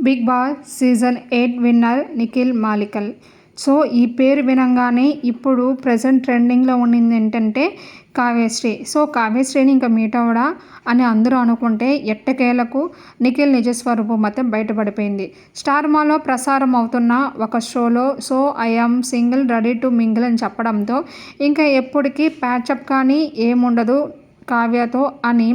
Big Boss season 8 winner Nikhil Maliakal. So ఈ పేరు వినంగానే ఇప్పుడు ప్రెజెంట్ ట్రెండింగ్లో ఉండింది ఏంటంటే కావ్యశ్రీ. సో కావ్యశ్రీని ఇంకా మీట్ అవ్వడా అని అందరూ అనుకుంటే ఎట్టకేలకు నిఖిల్ నిజస్వరూపం మొత్తం బయటపడిపోయింది. స్టార్ మాలో ప్రసారం అవుతున్న ఒక షోలో so I am single ready to mingle అని చెప్పడంతో ఇంకా ఎప్పటికీ ప్యాచప్ కానీ ఏముండదు కావ్యతో అని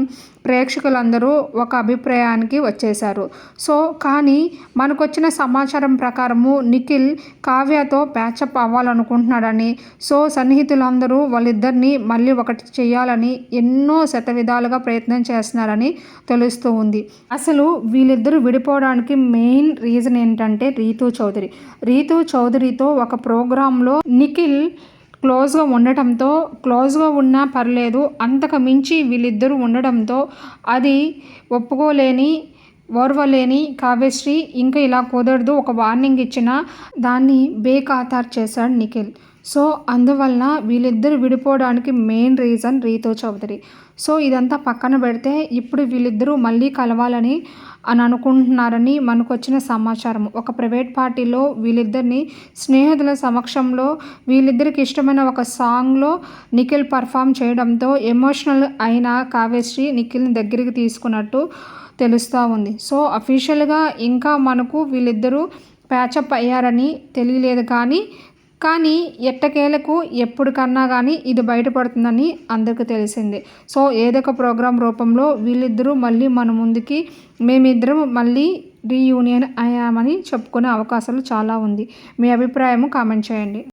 ప్రేక్షకులందరూ ఒక అభిప్రాయానికి వచ్చేశారు. సో కానీ మనకొచ్చిన సమాచారం ప్రకారము నిఖిల్ కావ్యతో ప్యాచప్ అవ్వాలనుకుంటున్నాడని, సో సన్నిహితులందరూ వాళ్ళిద్దరిని మళ్ళీ ఒకటి చేయాలని ఎన్నో శతవిధాలుగా ప్రయత్నం చేస్తున్నారని తెలుస్తూ ఉంది. అసలు వీళ్ళిద్దరూ విడిపోవడానికి మెయిన్ రీజన్ ఏంటంటే రీతూ చౌదరితో ఒక ప్రోగ్రాంలో నిఖిల్ క్లోజ్గా ఉన్నా పర్లేదు, అంతకు మించి వీళ్ళిద్దరూ ఉండడంతో అది ఓర్వలేని కావ్యశ్రీ ఇంకా ఇలా కుదరదు ఒక వార్నింగ్ ఇచ్చినా దాన్ని బేఖాతరు చేశాడు నిఖిల్. సో అందువలన వీళ్ళిద్దరు విడిపోవడానికి main reason Rithu Chowdary. So ఇదంతా పక్కన పెడితే ఇప్పుడు వీళ్ళిద్దరూ మళ్ళీ కలవాలని అనుకుంటున్నారని మనకు వచ్చిన సమాచారం. ఒక ప్రైవేట్ పార్టీలో వీళ్ళిద్దరిని స్నేహితుల సమక్షంలో వీళ్ళిద్దరికి ఇష్టమైన ఒక సాంగ్లో నిఖిల్ పర్ఫామ్ చేయడంతో ఎమోషనల్ అయిన కావ్యశ్రీ నిఖిల్ని దగ్గరికి తీసుకున్నట్టు తెలుస్తూ ఉంది. సో అఫీషియల్గా ఇంకా మనకు వీళ్ళిద్దరూ ప్యాచప్ అయ్యారని తెలియలేదు కానీ ఎట్టకేలకు ఎప్పటికన్నా కానీ ఇది బయటపడుతుందని అందరికీ తెలిసిందే. సో ఏదో ఒక ప్రోగ్రాం రూపంలో వీళ్ళిద్దరూ మళ్ళీ మన ముందుకి మేమిద్దరం మళ్ళీ రీయూనియన్ అయ్యామని చెప్పుకునే అవకాశాలు చాలా ఉంది. మీ అభిప్రాయం కామెంట్ చేయండి.